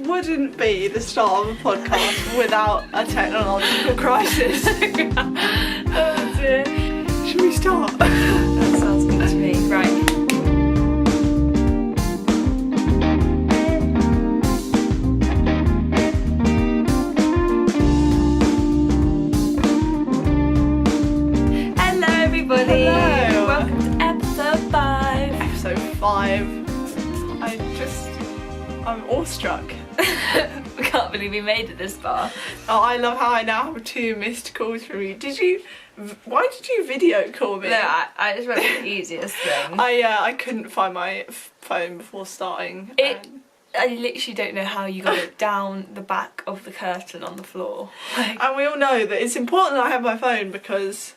wouldn't be the start of a podcast without a technological crisis. Oh dear. Should we start? That sounds good to me. Right. Hello everybody. Hello. Welcome to episode 5. Episode 5. I'm awestruck. We can't believe we made it this far. Oh, I love how I now have 2 missed calls from you. Why did you video call me? No, I just went for the easiest thing. I couldn't find my phone before starting. I literally don't know how you got it down the back of the curtain on the floor. And we all know that it's important that I have my phone because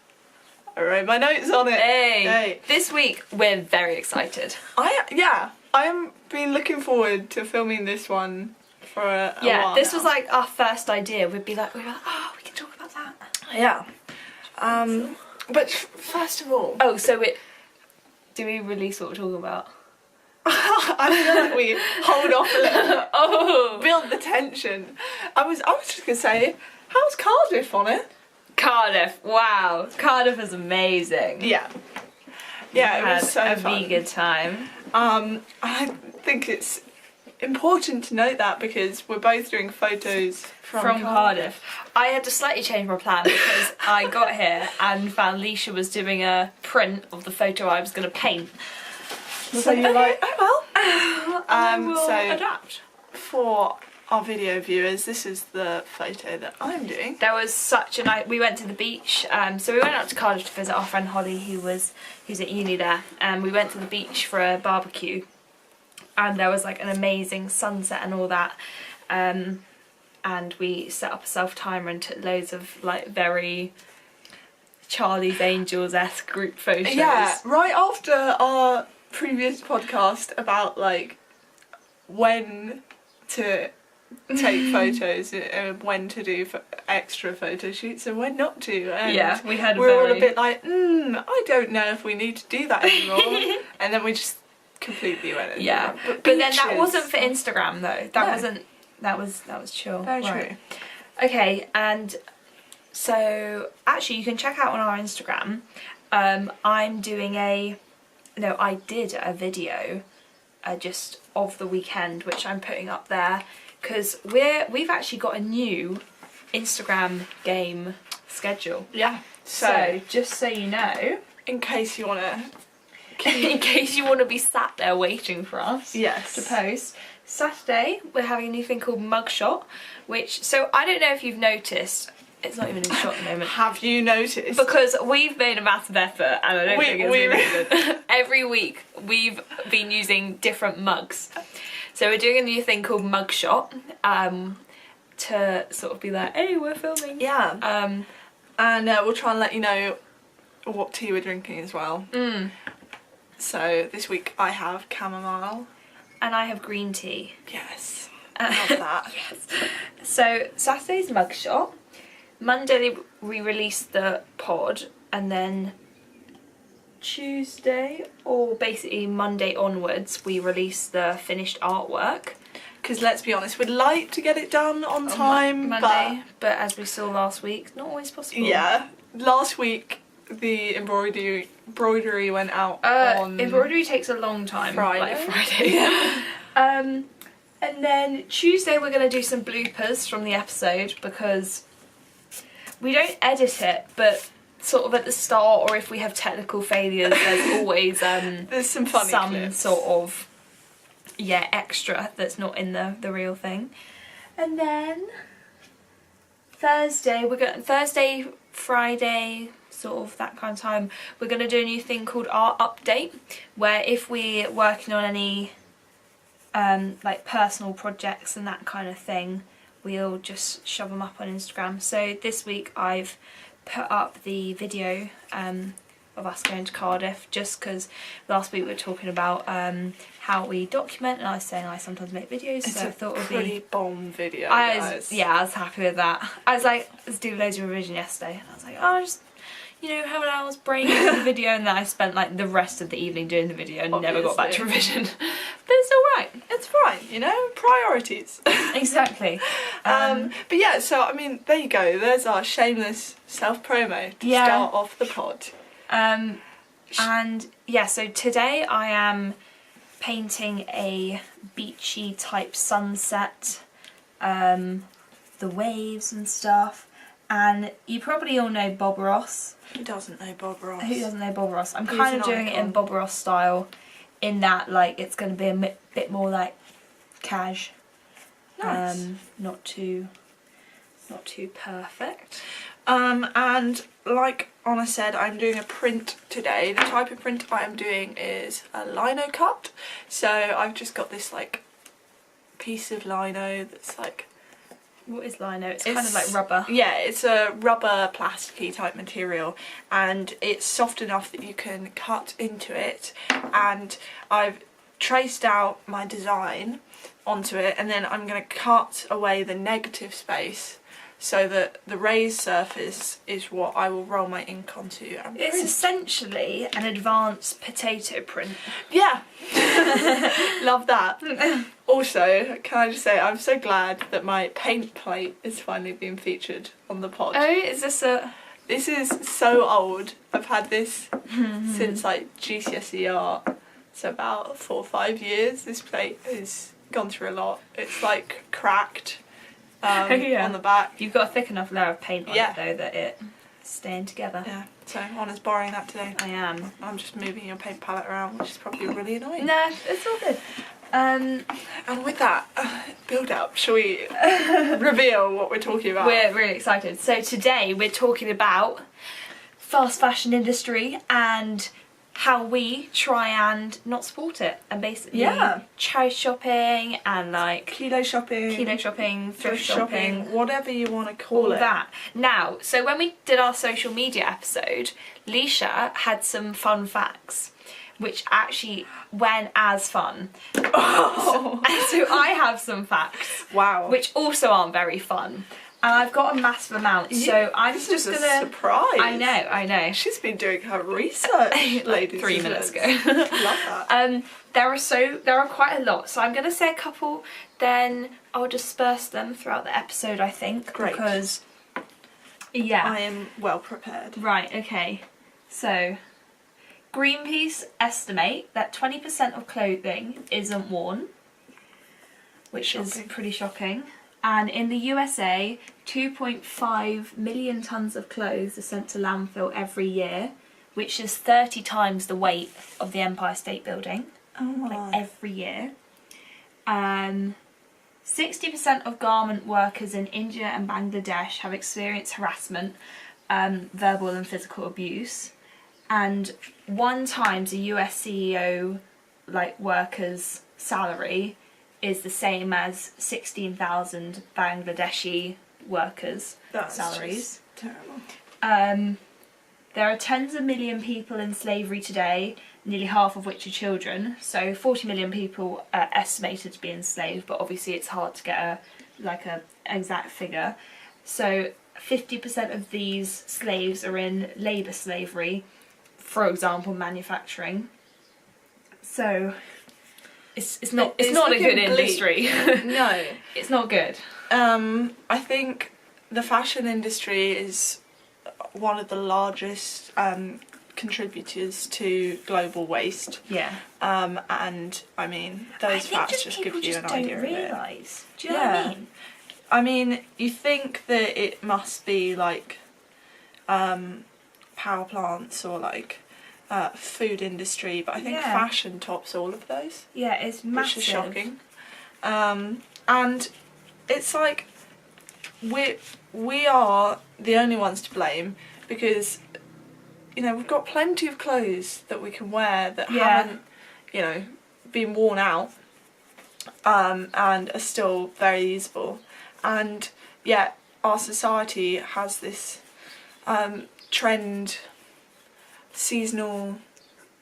I wrote my notes on it. Hey. This week we're very excited. I am been looking forward to filming this one for a while this now. was like our first idea. We were like, oh, we can talk about that. Yeah. But first of all, do we release what we're talking about? I feel like we hold off a little. Oh, Build the tension. I was just gonna say, how's Cardiff on it? Cardiff! Wow, Cardiff is amazing. Yeah, it was so a fun. good time. I think it's important to note that because we're both doing photos from Cardiff. I had to slightly change my plan because I got here and found Leisha was doing a print of the photo I was going to paint. So you're like, oh well. I will so adapt. For our video viewers, this is the photo that I'm doing. There was such a night. We went to the beach. So we went out to Cardiff to visit our friend Holly, who's at uni there. And we went to the beach for a barbecue. And there was like an amazing sunset and all that. And we set up a self-timer and took loads of like very Charlie's Angels-esque group photos. Yeah, right after our previous podcast about like when to take photos and when to do extra photo shoots and when not to. And we had we're all a bit like, I don't know if we need to do that anymore. And then we just completely went into Yeah, that. but then that wasn't for Instagram though. That was chill. Very right. true. Okay, and so actually you can check out on our Instagram. I did a video just of the weekend, which I'm putting up there because we've actually got a new Instagram game schedule. Yeah. So just so you know, in case you want to be sat there waiting for us to post. Saturday we're having a new thing called Mugshot, so I don't know if you've noticed, it's not even in shot at the moment. Have you noticed? Because we've made a massive effort and I don't think it's really good. Every week we've been using different mugs. So we're doing a new thing called Mugshot to sort of be like, hey, we're filming. Yeah. And we'll try and let you know what tea we're drinking as well. So this week I have chamomile. And I have green tea. Yes. Love that. Yes. So Saturday's Mugshot. Monday we release the pod, and then Tuesday, or basically Monday onwards, we release the finished artwork. Because let's be honest, we'd like to get it done on time, Monday, but as we saw last week, not always possible. Yeah, last week the embroidery went out on embroidery takes a long time. Friday. Yeah. And then Tuesday we're going to do some bloopers from the episode because we don't edit it, but sort of at the start, or if we have technical failures, there's always there's some funny clips. Sort of extra that's not in the real thing. And then Thursday, Friday, sort of that kind of time, we're going to do a new thing called Art Update, where if we're working on any like personal projects and that kind of thing, we'll just shove them up on Instagram. So this week I've put up the video of us going to Cardiff, just because last week we were talking about how we document, and I was saying I sometimes make videos, so I thought it would be pretty bomb video, I was happy with that. I was like, let's do loads of revision yesterday, and I was like, oh, just how I was brainstorming the video and then I spent like the rest of the evening doing the video and never got back to revision. But it's alright. It's fine, priorities. Exactly. But yeah, so I mean, there you go. There's our shameless self-promo to start off the pod. And yeah, so today I am painting a beachy type sunset, the waves and stuff. And you probably all know Bob Ross. Who doesn't know Bob Ross? Who doesn't know Bob Ross? I'm kind of doing it in Bob Ross style, in that like it's going to be a bit more like cash. Nice. Not too perfect. And like Honor said, I'm doing a print today. The type of print I am doing is a lino cut. So I've just got this like piece of lino that's like... What is lino? It's kind of like rubber. Yeah, it's a rubber plasticky type material, and it's soft enough that you can cut into it, and I've traced out my design onto it, and then I'm going to cut away the negative space so that the raised surface is what I will roll my ink onto and print. It's essentially an advanced potato print. Yeah. Love that. Also, can I just say, I'm so glad that my paint plate is finally being featured on the pod. Oh, is this a... This is so old. I've had this since like GCSE art. So about 4 or 5 years. This plate has gone through a lot. It's like cracked on the back. You've got a thick enough layer of paint on it though that it's staying together. Yeah, so Honor's borrowing that today. I am. I'm just moving your paint palette around, which is probably really annoying. No, it's all good. And with that build up, shall we reveal what we're talking about? We're really excited. So today we're talking about fast fashion industry and how we try and not support it, and basically charity shopping and like kilo shopping, thrift shopping, whatever you want to call all it. that. Now, so when we did our social media episode, Leisha had some fun facts, which actually went as fun. Oh. So I have some facts. Wow. Which also aren't very fun. And I've got a massive amount, so I'm just gonna... surprise. I know. She's been doing her research, ladies. 3 minutes ago. Love that. There are quite a lot, so I'm gonna say a couple, then I'll disperse them throughout the episode, I think. Great. Because, yeah. I am well prepared. Right, okay. So, Greenpeace estimate that 20% of clothing isn't worn, which is pretty shocking. And in the USA, 2.5 million tonnes of clothes are sent to landfill every year, which is 30 times the weight of the Empire State Building. Oh my. Like every year. 60% of garment workers in India and Bangladesh have experienced harassment, verbal and physical abuse. And 1 times a US CEO worker's salary is the same as 16,000 Bangladeshi workers' salaries. Just terrible. There are tens of million people in slavery today, nearly half of which are children. So 40 million people are estimated to be enslaved, but obviously it's hard to get a exact figure. So 50% of these slaves are in labour slavery, for example, manufacturing. So it's not a good industry. No, it's not good. I think the fashion industry is one of the largest contributors to global waste. Yeah. And I mean, those facts just give you an idea of it. Realise. Do you know what I mean? I mean, you think that it must be like power plants or like food industry, but I think fashion tops all of those. Yeah, it's massive. Which is shocking. And it's like we are the only ones to blame, because we've got plenty of clothes that we can wear that haven't been worn out and are still very usable, and yet our society has this trend, seasonal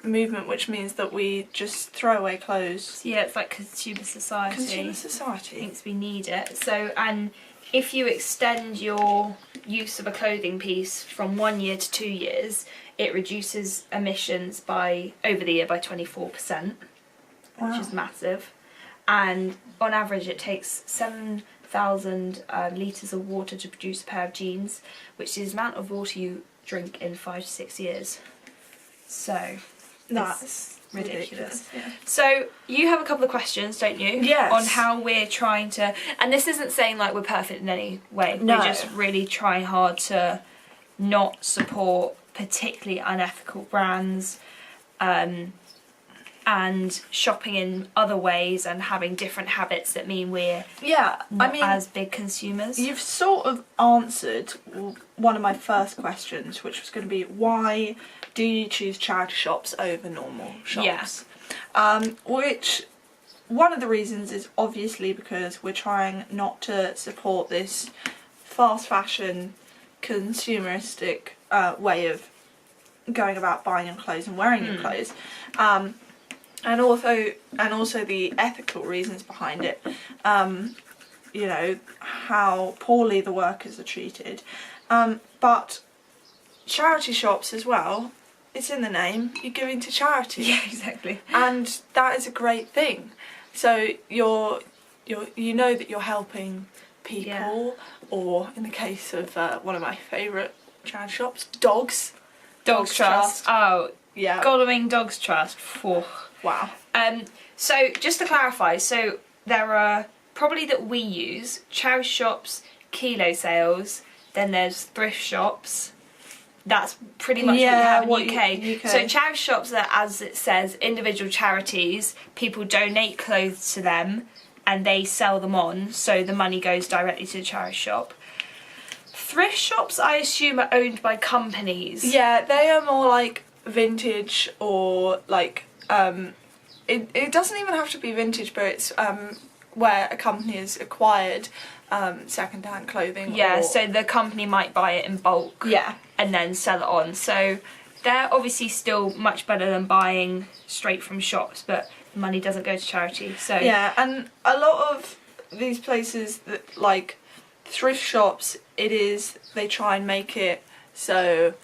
movement which means that we just throw away clothes. Yeah, it's like consumer society. Consumer society thinks we need it. So, and if you extend your use of a clothing piece from 1 year to 2 years, it reduces emissions over the year by 24%, Wow. which is massive. And on average, it takes 7,000 litres of water to produce a pair of jeans, which is the amount of water you drink in 5 to 6 years. So that's ridiculous. Yeah. So you have a couple of questions, don't you? Yes. On how we're trying to, and this isn't saying like we're perfect in any way. No. We're just really trying hard to not support particularly unethical brands, and shopping in other ways and having different habits that mean we're not as big consumers. You've sort of answered one of my first questions, which was going to be, why do you choose charity shops over normal shops? Which, one of the reasons is obviously because we're trying not to support this fast fashion, consumeristic way of going about buying your clothes and wearing your clothes. And also the ethical reasons behind it, you know, how poorly the workers are treated. But charity shops as well, it's in the name, you're giving to charity. Yeah, exactly. And that is a great thing. So you know that you're helping people, or in the case of one of my favourite charity shops, Dogs Trust. Oh, yeah. Godalming Dogs Trust. Oh. Wow. So just to clarify, so there are probably that we use charity shops, kilo sales, then there's thrift shops. That's pretty much what you have in UK. So charity shops are, as it says, individual charities. People donate clothes to them and they sell them on, so the money goes directly to the charity shop. Thrift shops, I assume, are owned by companies. Yeah, they are more like vintage, or like it doesn't even have to be vintage, but it's where a company has acquired second-hand clothing. Yeah, so the company might buy it in bulk. Yeah. And then sell it on. So they're obviously still much better than buying straight from shops, but the money doesn't go to charity. So yeah, and a lot of these places that like thrift shops, they try and make it so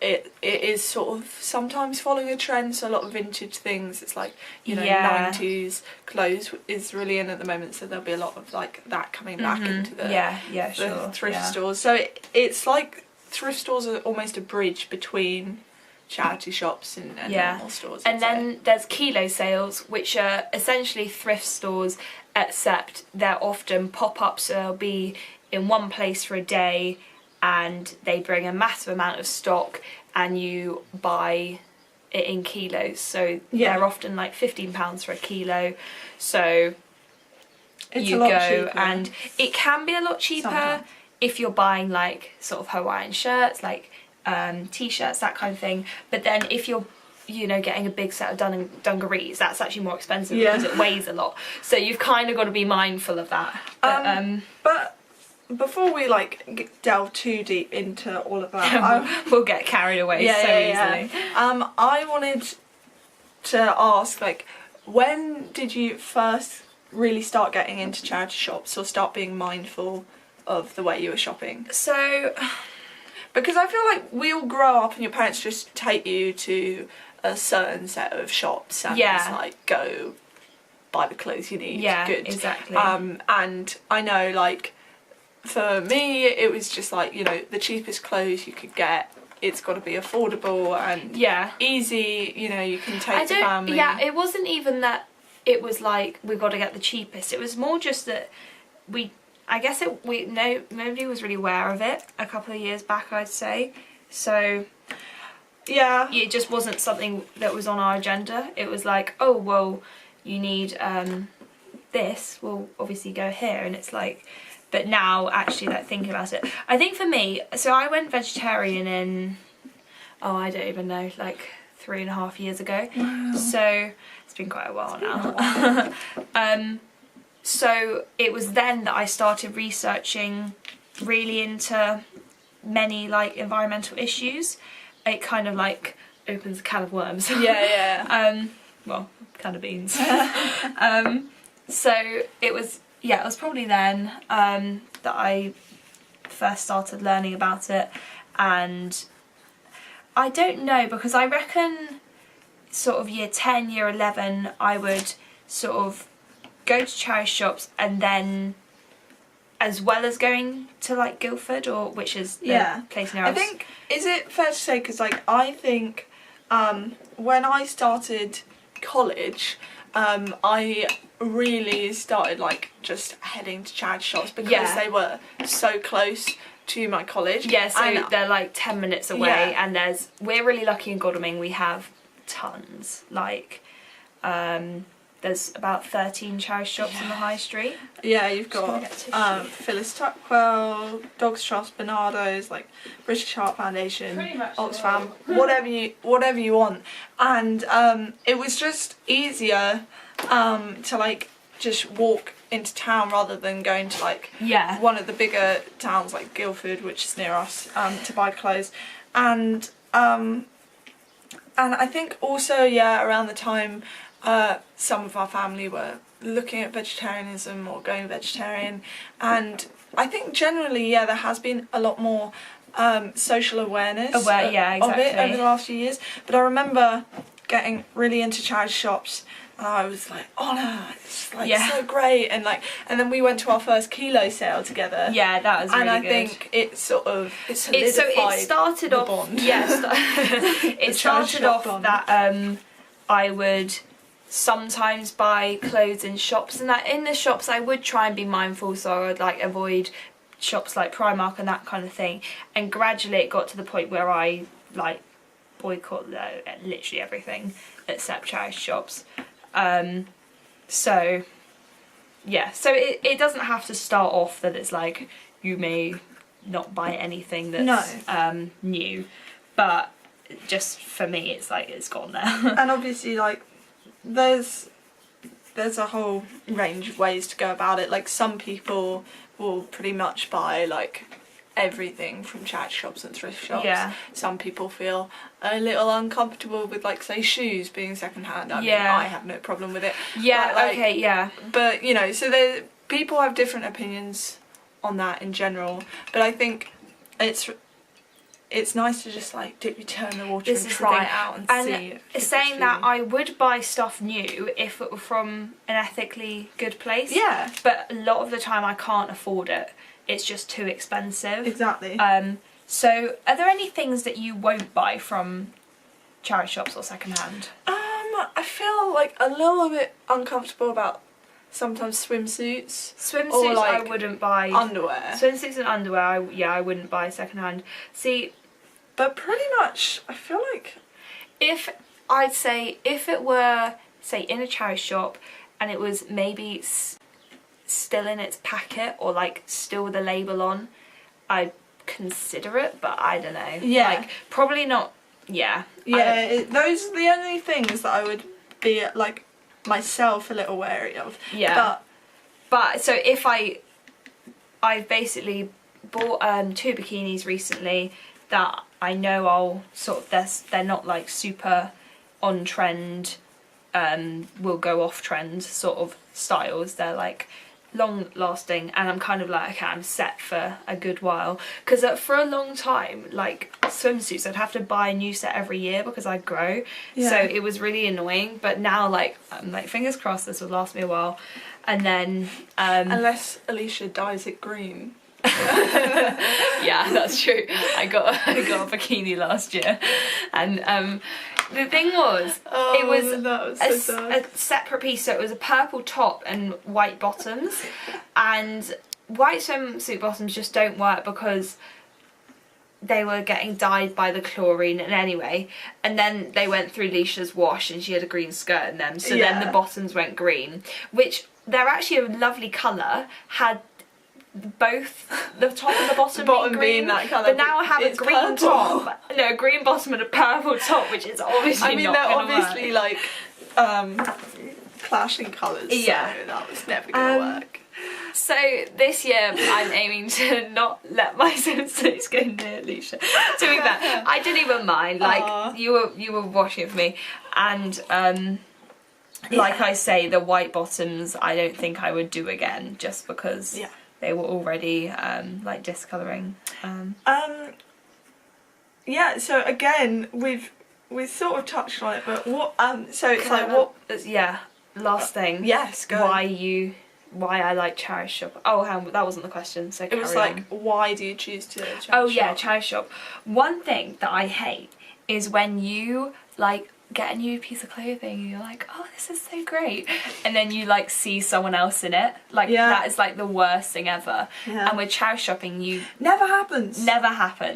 it is sort of sometimes following a trend. So a lot of vintage things, it's like, you know, 90s clothes is really in at the moment, so there'll be a lot of like that coming back into the thrift stores. So it's like thrift stores are almost a bridge between charity shops and normal stores. And then there's kilo sales, which are essentially thrift stores, except they're often pop-ups, so they'll be in one place for a day and they bring a massive amount of stock and you buy it in kilos. So they're often like £15 for a kilo. So it's you a lot go cheaper. And it can be a lot cheaper Sometimes. if you're buying like sort of Hawaiian shirts, like t-shirts, that kind of thing. But then if you're, you know, getting a big set of dungarees, that's actually more expensive because it weighs a lot. So you've kind of got to be mindful of that. But before we like delve too deep into all of that, we'll get carried away easily. I wanted to ask, like, when did you first really start getting into charity shops, or start being mindful of the way you were shopping? So, because I feel like we all grow up and your parents just take you to a certain set of shops and it's like, go buy the clothes you need. Yeah, good. Exactly. And I know, like, for me, it was just like, you know, the cheapest clothes you could get. It's got to be affordable and easy. You know, you can take the family. Yeah, it wasn't even that it was like we've got to get the cheapest. It was more just that nobody was really aware of it a couple of years back, I'd say. So yeah, it just wasn't something that was on our agenda. It was like, oh well, you need this. Well, obviously go here, and it's like. But now, actually, like thinking about it, I think for me, so I went vegetarian in, I don't even know, like 3.5 years ago. Wow. So it's been quite a while now. So it was then that I started researching really into many like environmental issues. It kind of like opens a can of worms. Yeah. Well, can of beans. So it was probably then that I first started learning about it, and I don't know, because I reckon sort of year 10, year 11 I would sort of go to charity shops, and then as well as going to like Guildford, or which is the place near us. I think, is it fair to say, because like I think when I started college, I really started like just heading to charity shops because they were so close to my college. Yeah, so they're like 10 minutes away, Yeah. and we're really lucky in Godalming, we have tons. Like, there's about 13 charity shops in the high street. Yeah, you've got Phyllis Tuckwell, Dogs Trust, Bernardo's, like British Heart Foundation, Oxfam, whatever you want. And it was just easier to like just walk into town rather than going to like one of the bigger towns like Guildford, which is near us, to buy clothes. And I think also around the time some of our family were looking at vegetarianism or going vegetarian, and I think generally there has been a lot more social awareness of it over the last few years. But I remember getting really into charity shops, and I was like, Honor, it's like so great, and then we went to our first kilo sale together. Yeah, that was really good. And I think it solidified it started the off bond. It started off bond. That I would sometimes buy clothes in shops, and that in the shops I would try and be mindful, so I would like avoid shops like Primark and that kind of thing, and gradually it got to the point where I like boycott literally everything except charity shops. So it doesn't have to start off that it's like you may not buy anything that's new, but just for me it's like it's gone there. And obviously like there's a whole range of ways to go about it. Like some people will pretty much buy like everything from charity shops and thrift shops. Yeah. Some people feel a little uncomfortable with like say shoes being secondhand. I mean, I have no problem with it. Yeah, but, like, okay, yeah. But you know, so people have different opinions on that in general. But I think it's nice to just like dip your toe in the water and try it out and see. And saying that, I would buy stuff new if it were from an ethically good place. Yeah. But a lot of the time I can't afford it. It's just too expensive. Exactly. So are there any things that you won't buy from charity shops or secondhand? I feel like a little bit uncomfortable about sometimes swimsuits. Swimsuits like I wouldn't buy. Underwear. Swimsuits and underwear, I wouldn't buy secondhand. See, but pretty much, I feel like if it were, say, in a charity shop and it was maybe still in its packet or like still with a label on, I'd consider it, but I don't know. Yeah. Like, probably not. Yeah. Yeah, those are the only things that I would be like myself a little wary of. Yeah. But so if I basically bought 2 bikinis recently that I know I'll sort of they're not like super on trend, will go off trend sort of styles. They're like long lasting, and I'm kind of like, okay, I'm set for a good while, because for a long time like swimsuits I'd have to buy a new set every year because I grow, so it was really annoying. But now like I'm like, fingers crossed this will last me a while, and then unless Alicia dyes it green. Yeah, that's true. I got a bikini last year, and the thing was, it was a separate piece. So it was a purple top and white bottoms, and white swimsuit bottoms just don't work because they were getting dyed by the chlorine. And anyway, and then they went through Leisha's wash and she had a green skirt in them, so then the bottoms went green, which they're actually a lovely colour, had both the top and the bottom being green, that colour, but now I have a green top, no, a green bottom and a purple top, which is obviously not they're gonna obviously work. like clashing colours, so that was never gonna work. So this year I'm aiming to not let my swimsuits go near Alicia. To be fair, I didn't even mind. Like you were washing it for me, and like I say, the white bottoms I don't think I would do again, just because they were already like discolouring. Yeah. So again, we've sort of touched on it, but what? So it's like what? Yeah. Last thing. Yes. Go. Why I like charity shop. Oh, that wasn't the question, so it was carry on. why do you choose to charity shop? Yeah, charity shop. One thing that I hate is when you like get a new piece of clothing and you're like, oh, this is so great, and then you like see someone else in it. Like that is like the worst thing ever. Yeah. And with charity shopping, never happens.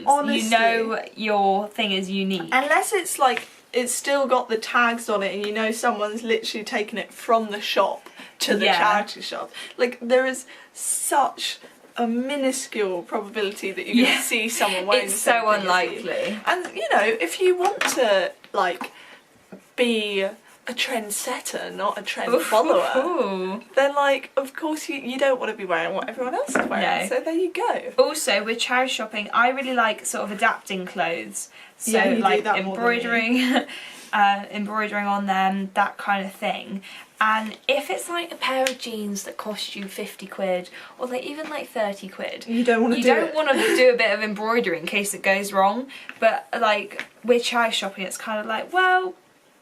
Honestly. You know your thing is unique. Unless it's like it's still got the tags on it and you know someone's literally taken it from the shop to the charity shop. Like there is such a minuscule probability that you're going to see someone wearing the same so unlikely. And you know, if you want to like be a trendsetter, not a trend follower, then like of course you don't want to be wearing what everyone else is wearing. So there you go. Also with charity shopping, I really like sort of adapting clothes. So like embroidering embroidering on them, that kind of thing. And if it's like a pair of jeans that cost you 50 quid or like even like 30 quid, you don't want to do a bit of embroidery in case it goes wrong. But like with charity shopping, it's kind of like, well,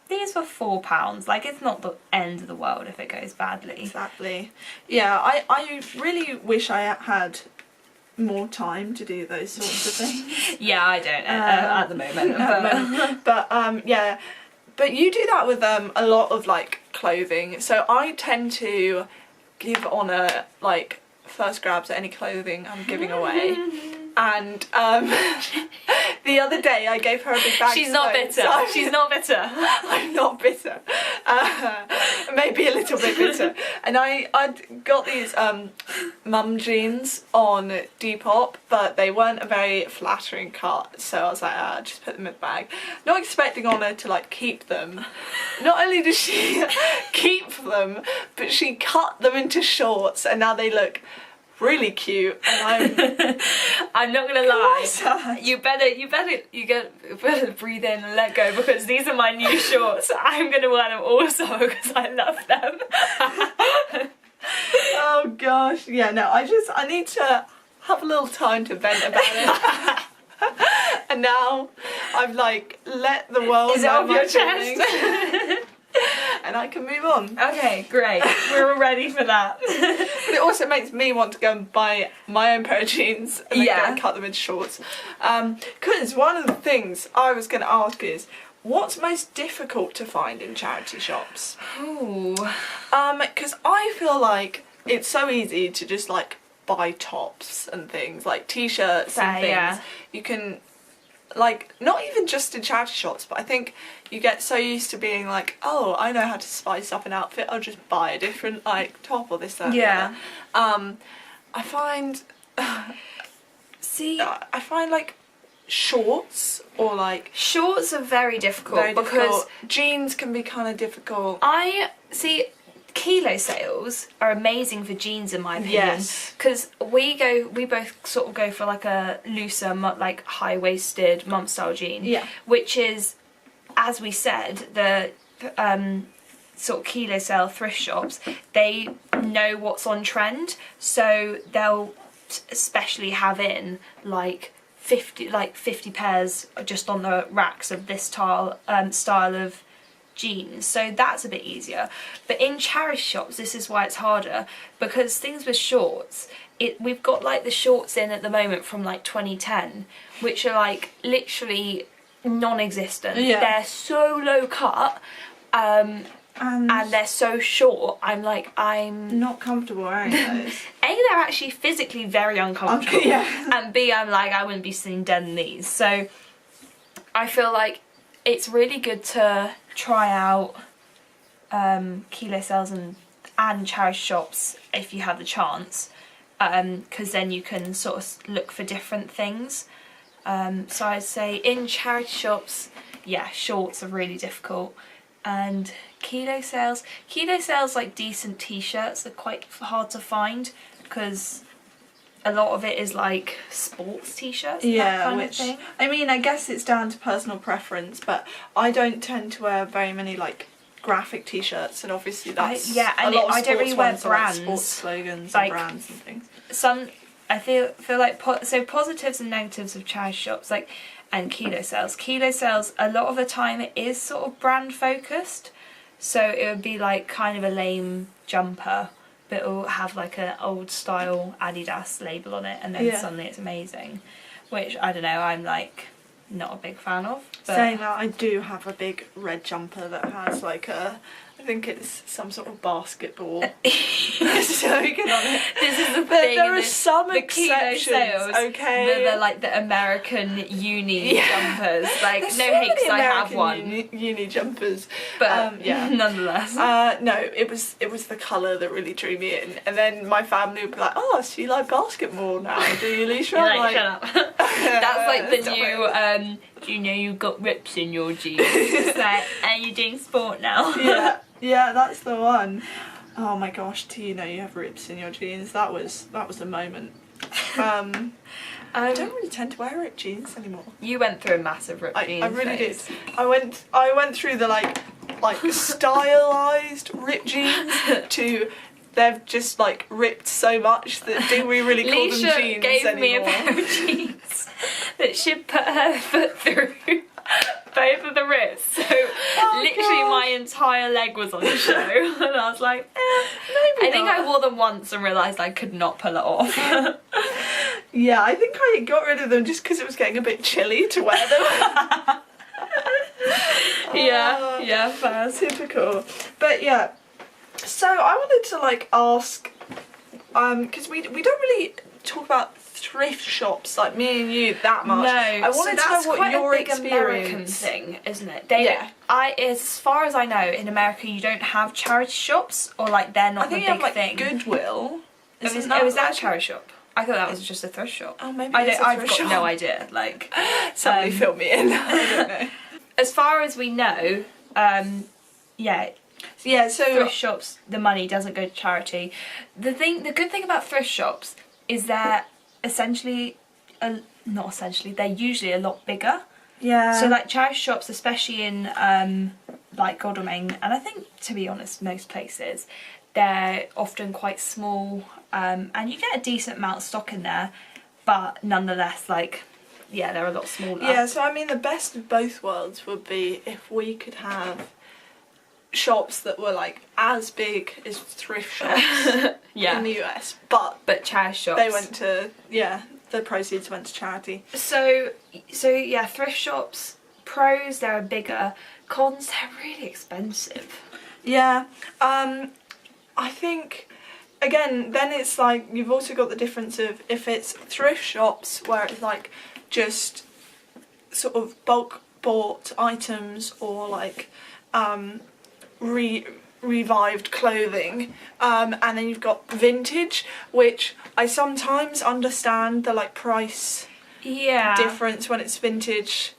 these were £4. Like it's not the end of the world if it goes badly. Exactly. Yeah, I really wish I had more time to do those sorts of things. Yeah, I don't at the moment. But yeah. But you do that with a lot of like clothing. So I tend to give Honor like first grabs at any clothing I'm giving away. And the other day I gave her a big bag. She's not bitter. She's not bitter. I'm not bitter. Maybe a little bit bitter. And I'd got these mum jeans on Depop, but they weren't a very flattering cut. So I was like, just put them in the bag. Not expecting Honor to like keep them. Not only does she keep them, but she cut them into shorts, and now they look really cute. And I'm not gonna lie. You better breathe in and let go, because these are my new shorts. I'm gonna wear them also because I love them. Oh gosh, yeah. No, I need to have a little time to vent about it. And now I've like let the world know off your chest. And I can move on. Okay, great. We're all ready for that. But it also makes me want to go and buy my own pair of jeans and then go and cut them into shorts. Because one of the things I was going to ask is, what's most difficult to find in charity shops? Ooh. Because I feel like it's so easy to just like buy tops and things, like t-shirts and things. Yeah. You can, like, not even just in charity shops, but I think you get so used to being like, oh, I know how to spice up an outfit, I'll just buy a different like top or this, that, yeah. I find I find like shorts or like shorts are very difficult because jeans can be kind of difficult. I see kilo sales are amazing for jeans in my opinion, because we both sort of go for like a looser like high-waisted mum style jean, which is, as we said, the sort of kilo sale thrift shops, they know what's on trend, so they'll especially have in like 50 pairs just on the racks of this style of jeans, so that's a bit easier. But in charity shops, this is why it's harder, because things with shorts, we've got like the shorts in at the moment from like 2010, which are like literally non-existent. They're so low cut, and they're so short, I'm not comfortable wearing those. A, they're actually physically very uncomfortable, and B, I'm like, I wouldn't be seen dead in these. So I feel like it's really good to try out kilo sales and charity shops if you have the chance, because then you can sort of look for different things. So I'd say in charity shops, shorts are really difficult, and kilo sales like decent t-shirts are quite hard to find, because a lot of it is like sports t-shirts, Yeah, that kind which of thing. I mean, I guess it's down to personal preference, but I don't tend to wear very many like graphic t-shirts, and obviously that's and a lot of I don't really sports wear ones are, like, brands, sports slogans like, and brands and things. Some I feel like so positives and negatives of charity shops, like, and kilo sales. Kilo sales, a lot of the time it is sort of brand focused, so it would be like kind of a lame jumper, but it will have like an old style Adidas label on it, and then suddenly it's amazing, which I don't know, I'm like not a big fan of. But Saying that, I do have a big red jumper that has like I think it's some sort of basketball slogan on it. this is the But thing. there are some the kilo exceptions, sales, okay? they're like the American uni jumpers. Like, There's no so hate, 'cause many I have American one. uni jumpers, But yeah. nonetheless. No, it was the colour that really drew me in, and then my family would be like, "Oh, so you like basketball now, do you, Alicia?" You're I'm like, shut up. That's like the Stop new, it. do you know you've got rips in your jeans? It's like, are you doing sport now? yeah, that's the one. Oh my gosh, do you know you have rips in your jeans? That was a moment. I don't really tend to wear ripped jeans anymore. You went through a massive ripped jeans I really phase. did. I went through the like stylized ripped jeans to they've just like ripped so much that do we really call them Leisha jeans gave anymore? me a pair of jeans that she'd put her foot through both of the rips, so literally gosh. my entire leg was on show, and I was like, Maybe I think not. I wore them once and realised I could not pull it off. Yeah, I think I got rid of them just because it was getting a bit chilly to wear them. yeah, fair. Typical. But yeah, so I wanted to like ask, because we don't really talk about thrift shops like me and you that much. No, I wanted to know what quite your a big American experience. thing, isn't it? As far as I know, in America you don't have charity shops, or like they're not I think the you big have like thing. Goodwill. Was Isn't that like- a charity shop? I thought that was just a thrift shop. Oh, maybe I've thrift got shop. no idea. Like, Somebody fill me in. I don't know. as far as we know, yeah, So thrift shops, the money doesn't go to charity. The good thing about thrift shops is they're they're usually a lot bigger. yeah. So like charity shops, especially in like Godalming, and I think, to be honest, most places, they're often quite small, and you get a decent amount of stock in there, but nonetheless, like, yeah, they're a lot smaller. Yeah, so I mean the best of both worlds would be if we could have shops that were like as big as thrift shops in the US, but charity shops. they went to, the proceeds went to charity. So yeah, thrift shops, pros, they're bigger. Cons, they're really expensive. Yeah, I think, again, then it's like, you've also got the difference of if it's thrift shops where it's like just sort of bulk bought items or like revived clothing, and then you've got vintage, which I sometimes understand the like price difference when it's vintage,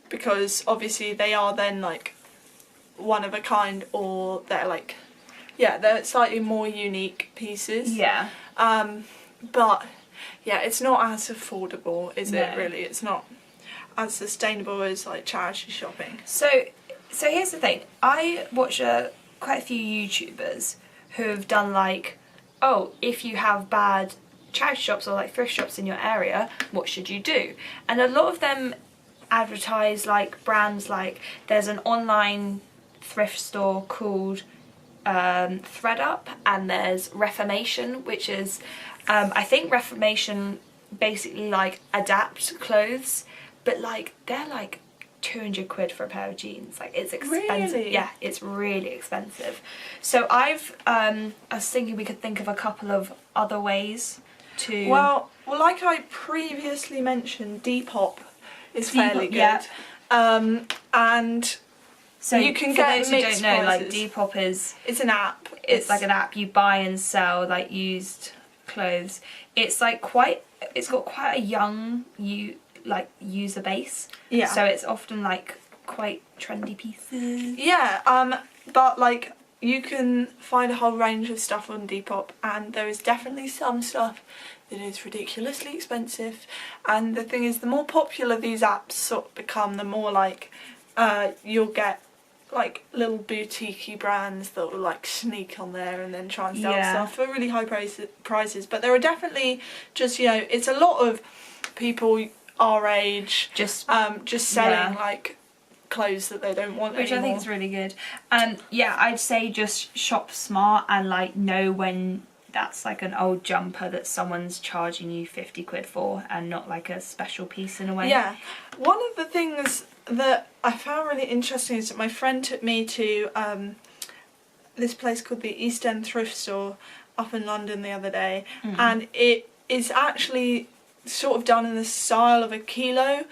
because obviously they are then like one of a kind, or they're like, they're slightly more unique pieces. Yeah. But yeah, it's not as affordable, is No. it really? It's not as sustainable as like charity shopping. So here's the thing. I watch quite a few YouTubers who've done like, oh, if you have bad charity shops or like thrift shops in your area, what should you do? And a lot of them advertise like brands, like there's an online thrift store called ThreadUp, and there's Reformation, which is I think Reformation basically like adapt clothes, but like they're like 200 quid for a pair of jeans. Like, it's expensive. Really? Yeah, it's really expensive. So I was thinking we could think of a couple of other ways to... Well, like I previously mentioned, Depop is fairly good. yeah. And so you can for get those who mixed don't know, like prices. Depop is... It's an app. It's like an app. You buy and sell like used clothes. It's like it's got quite a young user base. Yeah. So it's often like quite trendy pieces. Yeah, but like you can find a whole range of stuff on Depop, and there is definitely some stuff that is ridiculously expensive. And the thing is, the more popular these apps sort of become, the more like you'll get like little boutique-y brands that will like sneak on there and then try and sell stuff for really high prices. But there are definitely just, you know, it's a lot of people our age just selling like clothes that they don't want which anymore. I think is really good. Yeah, I'd say just shop smart and like know when that's like an old jumper that someone's charging you 50 quid for and not like a special piece in a way. Yeah. One of the things that I found really interesting is that my friend took me to this place called the East End Thrift Store up in London the other day, and it is actually sort of done in the style of a Kilo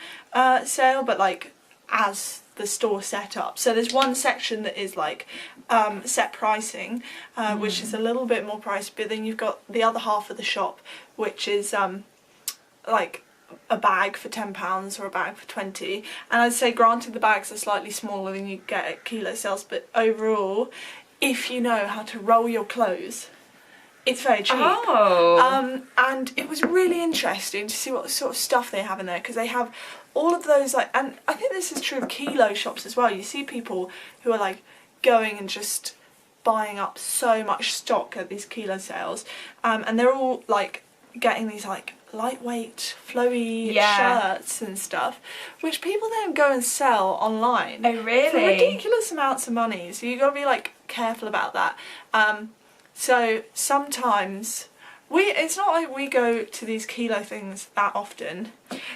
sale, but like as the store set up. So there's one section that is like set pricing, which is a little bit more pricey, but then you've got the other half of the shop, which is like a bag for £10 or a bag for 20. And I'd say, granted, the bags are slightly smaller than you get at Kilo sales, but overall, if you know how to roll your clothes, it's very cheap. And it was really interesting to see what sort of stuff they have in there, because they have all of those, like, and I think this is true of Kilo shops as well. You see people who are like going and just buying up so much stock at these Kilo sales, and they're all like getting these like lightweight flowy shirts and stuff, which people then go and sell online. Oh really? For ridiculous amounts of money, so you got to be like careful about that. So sometimes it's not like we go to these Kilo things that often.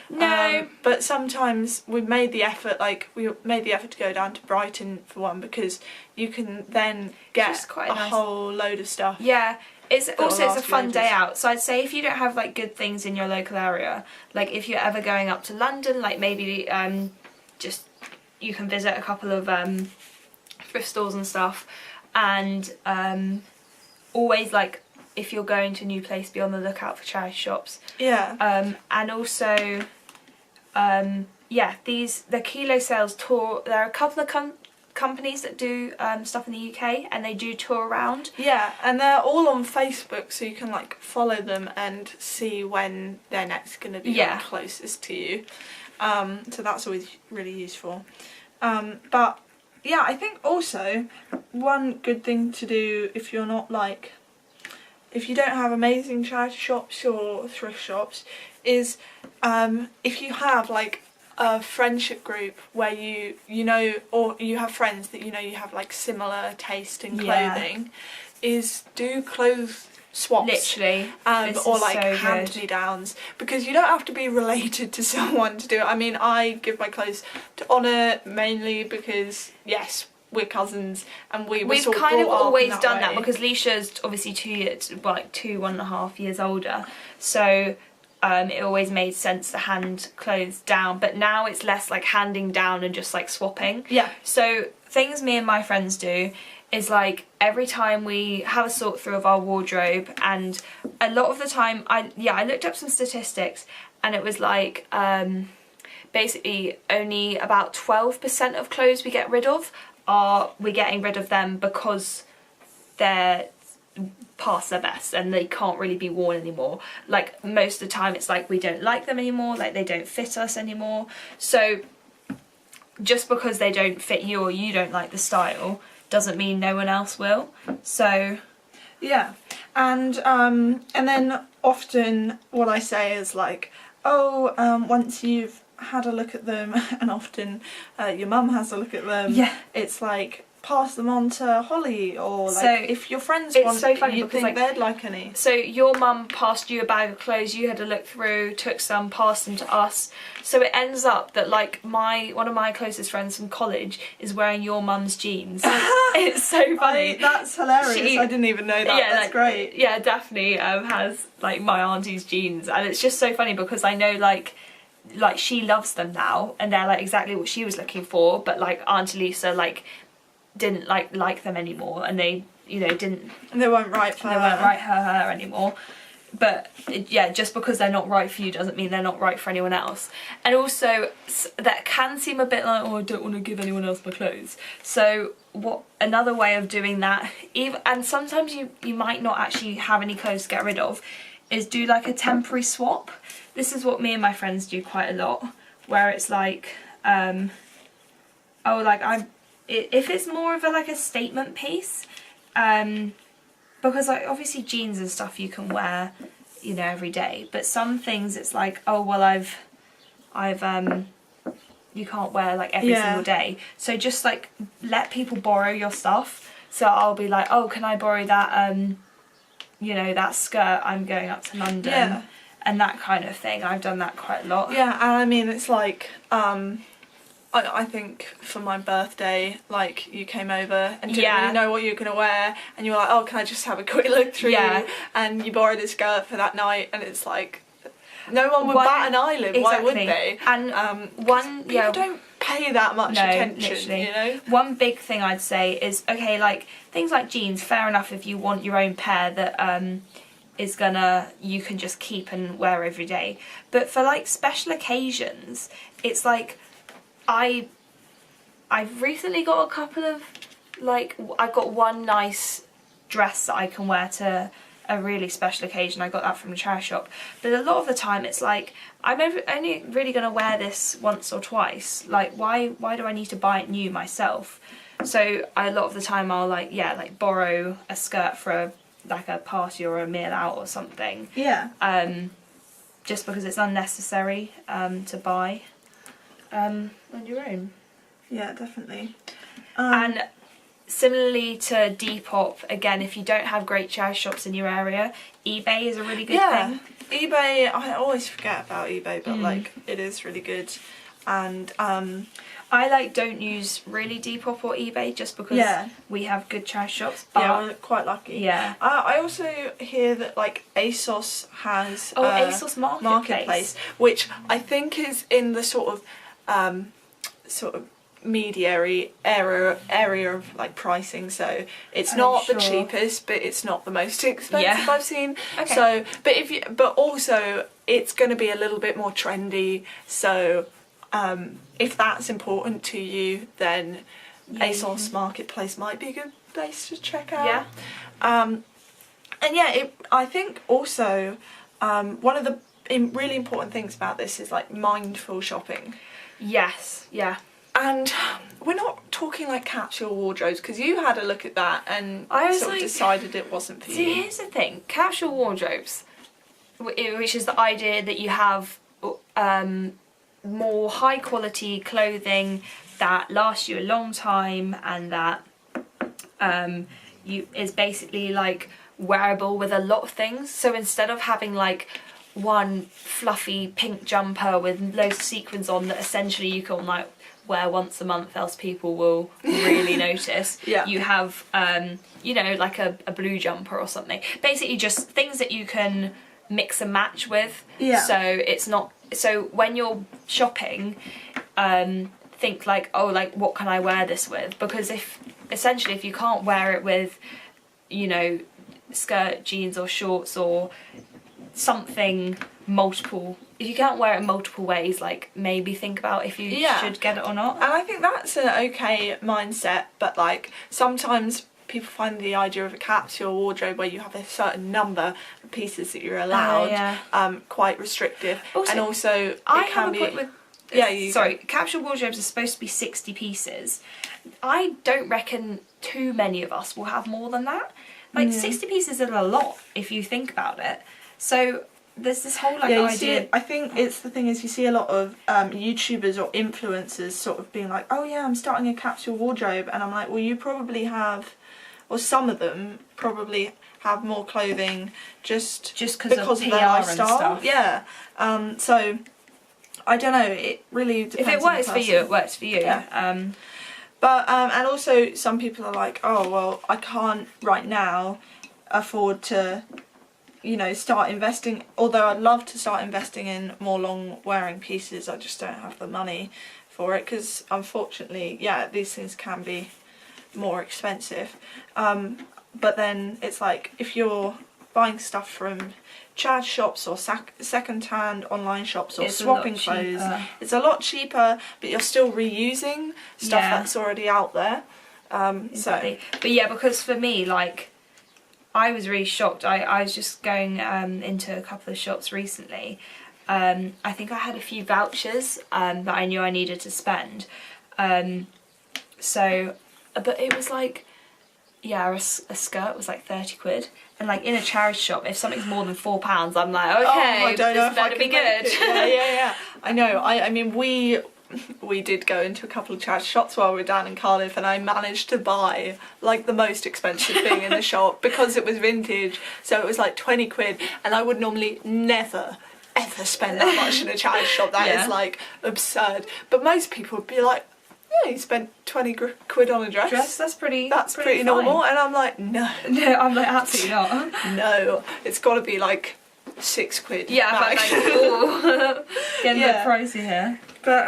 No. But sometimes we've made the effort, to go down to Brighton for one, because you can then get quite a nice whole load of stuff. Yeah. It's a fun ages. day out. So I'd say if you don't have like good things in your local area, like if you're ever going up to London, like maybe just you can visit a couple of thrift stores and stuff, and always like if you're going to a new place, be on the lookout for charity shops. Yeah. And also the Kilo sales tour. There are a couple of companies that do stuff in the UK, and they do tour around. Yeah, and they're all on Facebook, so you can like follow them and see when they're next going to be like, closest to you. So that's always really useful. But yeah, I think also one good thing to do if you're not like, if you don't have amazing charity shops or thrift shops, is if you have like a friendship group where you know, or you have friends that you know you have like similar taste in clothing, is do clothes swaps. Literally. Or like hand-me-downs, because you don't have to be related to someone to do it. I mean, I give my clothes to Honor mainly because, yes, we're cousins, and we've kind of always done that because Leisha's obviously 1.5 years older, so it always made sense to hand clothes down, but now it's less like handing down and just like swapping. Yeah. So things me and my friends do is like every time we have a sort through of our wardrobe, and a lot of the time I looked up some statistics, and it was like basically only about 12% of clothes we get rid of we're getting rid of them because they're past their best and they can't really be worn anymore. Like most of the time it's like we don't like them anymore, like they don't fit us anymore. So just because they don't fit you or you don't like the style doesn't mean no one else will. So yeah, and then often what I say is like, once you've had a look at them, and often your mum has a look at them, it's like pass them on to Holly, or like so if your friends want, so funny you because think they'd like any. So your mum passed you a bag of clothes, you had a look through, took some, passed them to us. So it ends up that like one of my closest friends from college is wearing your mum's jeans. It's so funny. That's hilarious. I didn't even know that. Yeah, that's great. Yeah, Daphne has like my auntie's jeans, and it's just so funny because I know like she loves them now, and they're like exactly what she was looking for, but like Auntie Lisa like didn't like them anymore, and they won't write her anymore. but yeah, just because they're not right for you doesn't mean they're not right for anyone else. And also that can seem a bit like, oh, I don't want to give anyone else my clothes. So another way of doing that, and sometimes you might not actually have any clothes to get rid of, is do like a temporary swap. This is what me and my friends do quite a lot, where it's like, if it's more of a statement piece, because like obviously jeans and stuff you can wear, you know, every day, but some things it's like, oh well, I've you can't wear like every single day, so just like let people borrow your stuff. So I'll be like, oh, can I borrow that you know, that skirt, I'm going up to London, and that kind of thing. I've done that quite a lot. Yeah, and I mean it's like I think for my birthday, like, you came over and didn't really know what you were going to wear, and you were like, oh, can I just have a quick look through? And you borrowed a skirt for that night, and it's like, no one would bat an eyelid, why would they? And people don't pay that much attention, literally. You know? One big thing I'd say is, okay, like, things like jeans, fair enough if you want your own pair that you can just keep and wear every day. But for, like, special occasions, it's like, I've recently got a couple of, like, I've got one nice dress that I can wear to a really special occasion. I got that from the charity shop. But a lot of the time it's like, I'm only really going to wear this once or twice. Like, why do I need to buy it new myself? So a lot of the time I'll borrow a skirt for a party or a meal out or something. Yeah. Just because it's unnecessary to buy on your own. Yeah, definitely. And similarly to Depop, again, if you don't have great charity shops in your area, eBay is a really good thing. eBay, I always forget about eBay, but like, it is really good. And I don't use really Depop or eBay just because we have good charity shops. But yeah, we're quite lucky. Yeah. I also hear that like ASOS has ASOS Marketplace, which I think is in the sort of mediary area of like pricing, so it's not the cheapest, but it's not the most expensive I've seen. Okay. So, but also it's going to be a little bit more trendy. So, if that's important to you, then ASOS Marketplace might be a good place to check out. Yeah. And I think also one of the really important things about this is like mindful shopping. Yes. Yeah. And we're not talking like capsule wardrobes, because you had a look at that and I sort of decided it wasn't for you. See, here's the thing. Capsule wardrobes, which is the idea that you have more high quality clothing that lasts you a long time, and that is basically like wearable with a lot of things. So instead of having like one fluffy pink jumper with loads of sequins on that essentially you can like wear once a month, else people will really notice. You have like a blue jumper or something, basically just things that you can mix and match with. So it's not, so when you're shopping, think like, oh, like what can I wear this with? Because if you can't wear it with, you know, skirt, jeans or shorts or something multiple, if you can't wear it multiple ways, like maybe think about if you should get it or not. And I think that's an okay mindset, but like sometimes people find the idea of a capsule wardrobe where you have a certain number of pieces that you're allowed quite restrictive. And also I have a point with sorry, capsule wardrobes are supposed to be 60 pieces. I don't reckon too many of us will have more than that. Like 60 pieces is a lot if you think about it. So there's this whole idea. I think it's the thing is you see a lot of YouTubers or influencers sort of being like, oh yeah, I'm starting a capsule wardrobe, and I'm like, well, you probably have, or some of them probably have more clothing just because of their lifestyle. And stuff. So I don't know. It really depends. If it works for you, it works for you. Yeah. But and also some people are like, oh well, I can't right now afford to, you know, start investing, although I'd love to start investing in more long wearing pieces, I just don't have the money for it, because unfortunately these things can be more expensive. But then it's like, if you're buying stuff from charity shops or second-hand online shops or It's swapping a lot clothes, cheaper. it's a lot cheaper, but you're still reusing stuff that's already out there. Exactly. But yeah, because for me, like, I was really shocked. I was just going into a couple of shops recently. I think I had a few vouchers that I knew I needed to spend. But it was like, yeah, a skirt was like 30 quid. And like in a charity shop, if something's more than £4, I'm like, okay, I don't know this if I better can be good. make it. Yeah. I know. I mean, we did go into a couple of charity shops while we were down in Cardiff, and I managed to buy like the most expensive thing in the shop because it was vintage. So it was like 20 quid, and I would normally never ever spend that much in a charity shop. That is like absurd. But most people would be like, yeah, you spent 20 quid on a dress. That's pretty normal. And I'm like, no, I'm like, absolutely not. no, it's got to be like 6 quid. Yeah, but like, ooh, getting a bit pricey here. But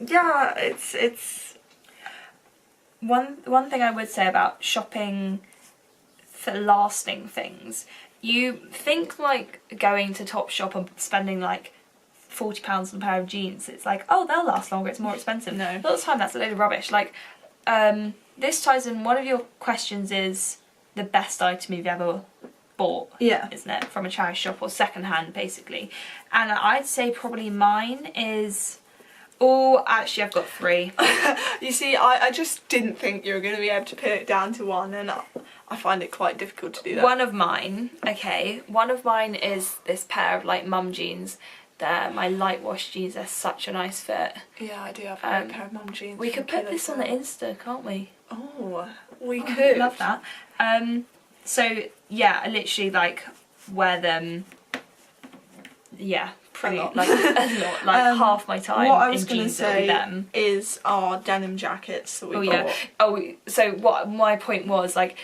yeah, it's one thing I would say about shopping for lasting things. You think like going to Topshop and spending like £40 on a pair of jeans, it's like, oh, they'll last longer, it's more expensive. No. A lot of the time that's a load of rubbish. Like, this ties in, one of your questions is the best item you've ever bought, isn't it? From a charity shop or secondhand, basically. And I'd say probably mine is... Oh, actually, I've got 3. You see, I just didn't think you were going to be able to pin it down to one, and I find it quite difficult to do that. One of mine is this pair of like mum jeans. They're my light wash jeans. They're such a nice fit. Yeah, I do have a pair of mum jeans. We could put this on the Insta, can't we? Oh, we could. Love that. So yeah, I literally like wear them. Yeah, pretty a lot. like half my time. What I was going to say is our denim jackets that we bought. So what my point was, like,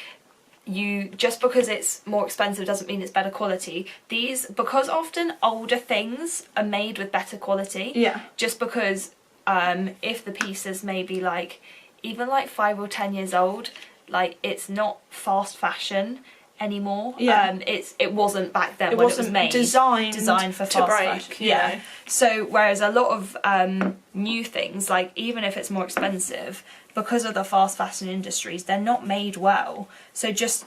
you just because it's more expensive doesn't mean it's better quality. Because often older things are made with better quality. Yeah. Just because if the piece is maybe like even like 5 or 10 years old, like it's not fast fashion anymore. Yeah. It wasn't back then when it was made. Designed for fast fashion. Yeah. So whereas a lot of new things, like even if it's more expensive, because of the fast fashion industries, they're not made well. So just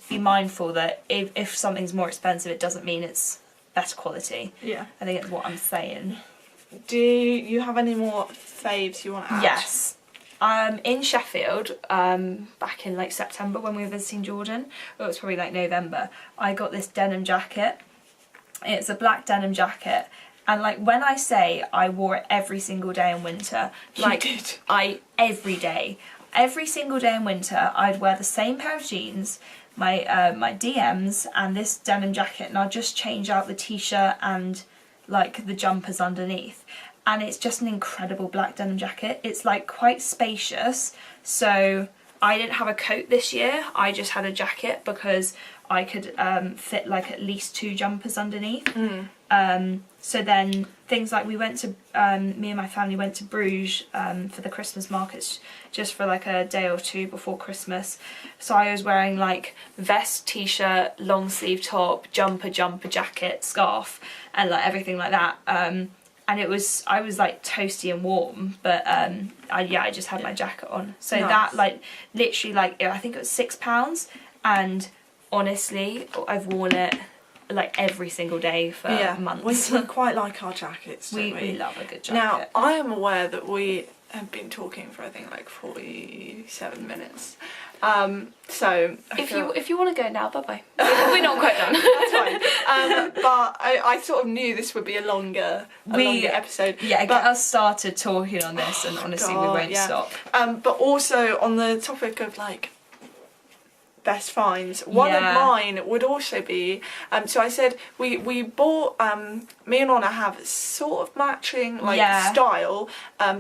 be mindful that if something's more expensive, it doesn't mean it's better quality. Yeah. I think it's what I'm saying. Do you have any more faves you want to add? Yes. In Sheffield, back in like September when we were visiting Jordan, or it was probably like November, I got this denim jacket. It's a black denim jacket. And like when I say I wore it every single day in winter, like You did. every single day in winter, I'd wear the same pair of jeans, my DMs, and this denim jacket, and I'd just change out the t-shirt and like the jumpers underneath. And it's just an incredible black denim jacket. It's like quite spacious. So I didn't have a coat this year. I just had a jacket because I could fit like at least 2 jumpers underneath. So then things like we went to, me and my family went to Bruges for the Christmas markets just for like a day or 2 before Christmas. So I was wearing like vest, t-shirt, long sleeve top, jumper, jacket, scarf, and like everything like that. And I was like toasty and warm, but I just had my jacket on. So nice. That like literally like I think it was £6, and honestly I've worn it like every single day for months. We quite like our jackets, don't we? We love a good jacket. Now, I am aware that we have been talking for I think like 47 minutes. So if you want to go now, bye-bye. We're not quite done. That's fine. But I sort of knew this would be a longer episode. Yeah, get us started talking on this, and honestly, we won't stop. But also on the topic of like best finds, one of mine would also be so I said we bought me and Honor have sort of matching style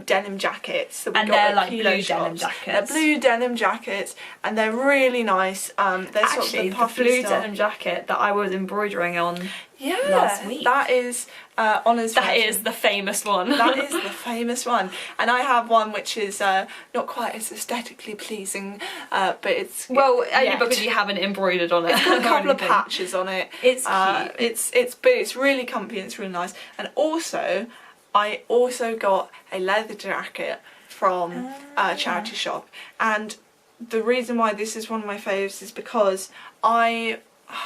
denim jackets that we got they're at like Kilo blue shops. denim jackets. They're blue denim jackets and they're really nice. They're Actually, sort of the puffy blue style. denim jacket that I was embroidering on last week. That is Honor's That version. is the famous one. That is the famous one. And I have one which is not quite as aesthetically pleasing, but it's... Well, only because you haven't embroidered on it. It's got a couple of patches on it. It's cute. But it's really comfy and it's really nice. And also, I also got a leather jacket from a charity shop. And the reason why this is one of my faves is because I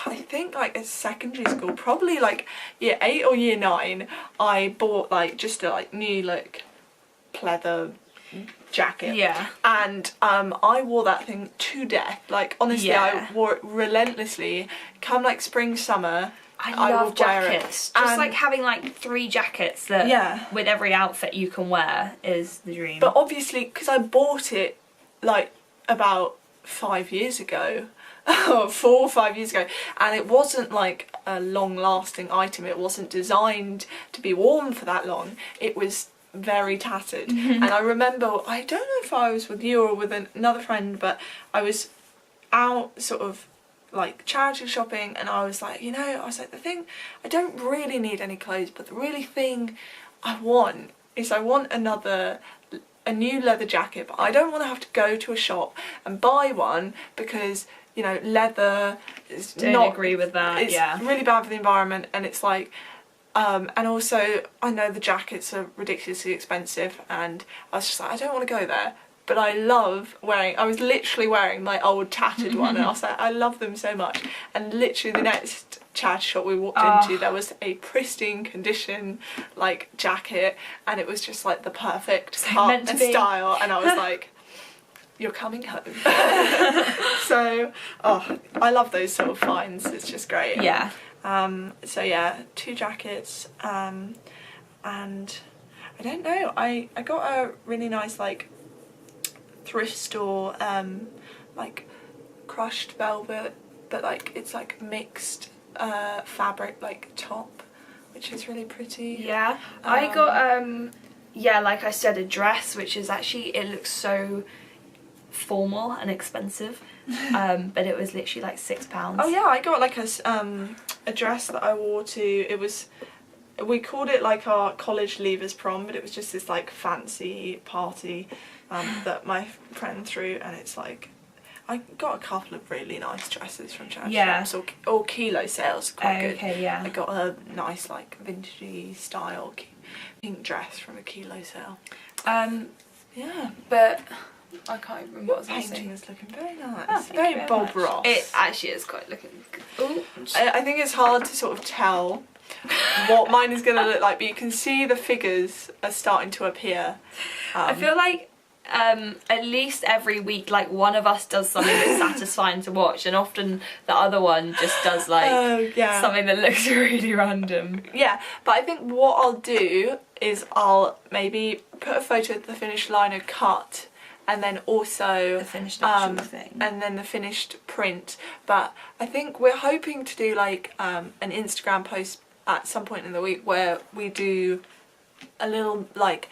think like at secondary school, probably like year 8 or year 9, I bought like just a like new like pleather jacket. Yeah. And I wore that thing to death. Like honestly, Yeah. I wore it relentlessly. Come like spring, summer, I love would wear it. jackets. Just And- like having like 3 jackets that with every outfit you can wear is the dream. But obviously, because I bought it like about 5 years ago, 4 or 5 years ago, and it wasn't like a long-lasting item. It wasn't designed to be worn for that long. It was very tattered. And I remember, I don't know if I was with you or with another friend, but I was out sort of like charity shopping, and I was like, you know, I was like, the thing, I don't really need any clothes, but the really thing I want is I want a new leather jacket, but I don't want to have to go to a shop and buy one because, you know, leather is Don't agree with that. It's really bad for the environment, and it's like, and also I know the jackets are ridiculously expensive, and I was just like, I don't want to go there. But I love wearing, I was literally wearing my old tattered one, and I was like, I love them so much. And literally the next charity shop we walked into, there was a pristine condition, like, jacket, and it was just like the perfect cut and style, and I was like, you're coming home. So, I love those sort of finds, it's just great. Yeah. So yeah, 2 jackets, and I don't know, I got a really nice, like, thrift store like crushed velvet, but like it's like mixed fabric like top, which is really pretty. Yeah. I got like I said, a dress which is actually, it looks so formal and expensive, but it was literally like £6. Oh yeah, I got like a dress that I wore to, it was, we called it like our college leavers prom, but it was just this like fancy party that my friend threw, and it's like, I got a couple of really nice dresses from charity shops, or kilo sales, quite good. Okay, yeah. I got a nice like vintagey style pink dress from a kilo sale. Yeah, but I can't remember what I was painting saying. is looking very nice. Oh, thank you very very Bob much. Ross. It actually is quite looking good. Ooh. I think it's hard to sort of tell what mine is going to look like, but you can see the figures are starting to appear. I feel like at least every week, like, one of us does something that's satisfying to watch, and often the other one just does like something that looks really random. Yeah, but I think what I'll do is I'll maybe put a photo of the finished lino cut, and then also The finished actual thing. and then the finished print. But I think we're hoping to do like an Instagram post at some point in the week where we do a little like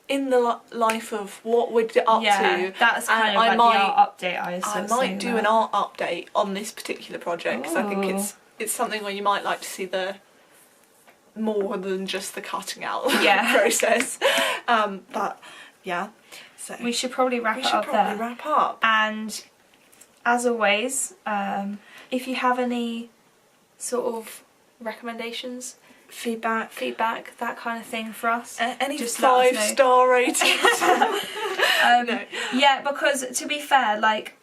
in the life of what we're up to. That's kind and of like might, the art update. I might do an art update on this particular project, because I think it's something where you might like to see the more than just the cutting out process. But yeah, so we should probably wrap it up there. Wrap up. And as always, if you have any sort of recommendations, feedback, that kind of thing for us, any just 5-star ratings. No. Yeah, because to be fair, like,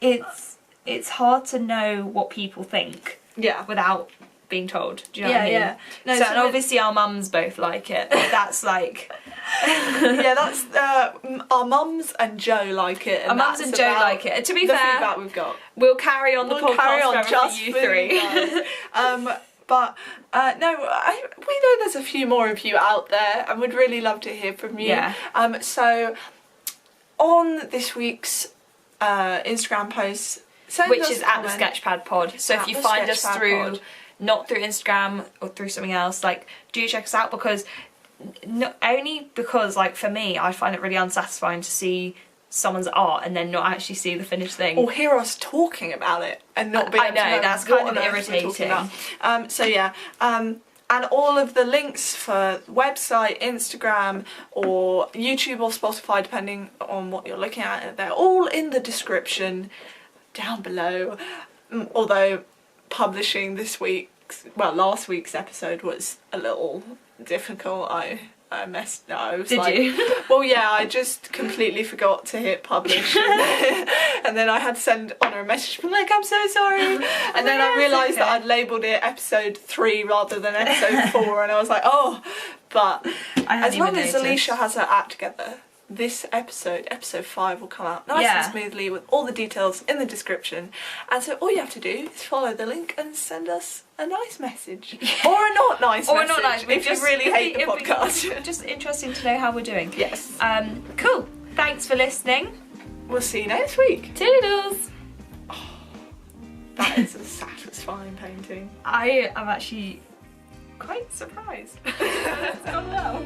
it's hard to know what people think without being told. Do you know what I mean? Yeah. No, so and obviously our mums both like it. That's like that's our mums and Joe like it. And our mums and Joe like it. To be the fair, feedback we've got. We'll carry on the podcast forever just for you three. But no, we know there's a few more of you out there, and we'd really love to hear from you. Yeah. So on this week's Instagram post, which is at the SketchPad Pod. So if you find us through, not through Instagram or through something else, like, do check us out, because not only because, like, for me, I find it really unsatisfying to see someone's art and then not actually see the finished thing. Or hear us talking about it and not be able to know that's what kind of on earth we're talking irritating. about. So yeah, and all of the links for website, Instagram, or YouTube or Spotify, depending on what you're looking at, they're all in the description down below. Although publishing last week's episode was a little difficult. I messed. No, I was Did you? Well, yeah, I just completely forgot to hit publish, and then I had to send Honor a message, being like, "I'm so sorry," and then I realised that I'd labelled it episode 3 rather than episode 4, and I was like, "Oh," but as long as Alicia has her act together, this episode 5, will come out nice and smoothly with all the details in the description. And so all you have to do is follow the link and send us a nice message. Or a not nice message. Or not nice, if you really hate the podcast. Just interesting to know how we're doing. Yes. Cool. Thanks for listening. We'll see you next week. Toodles. Oh, that is a satisfying painting. I am actually quite surprised. It's gone well.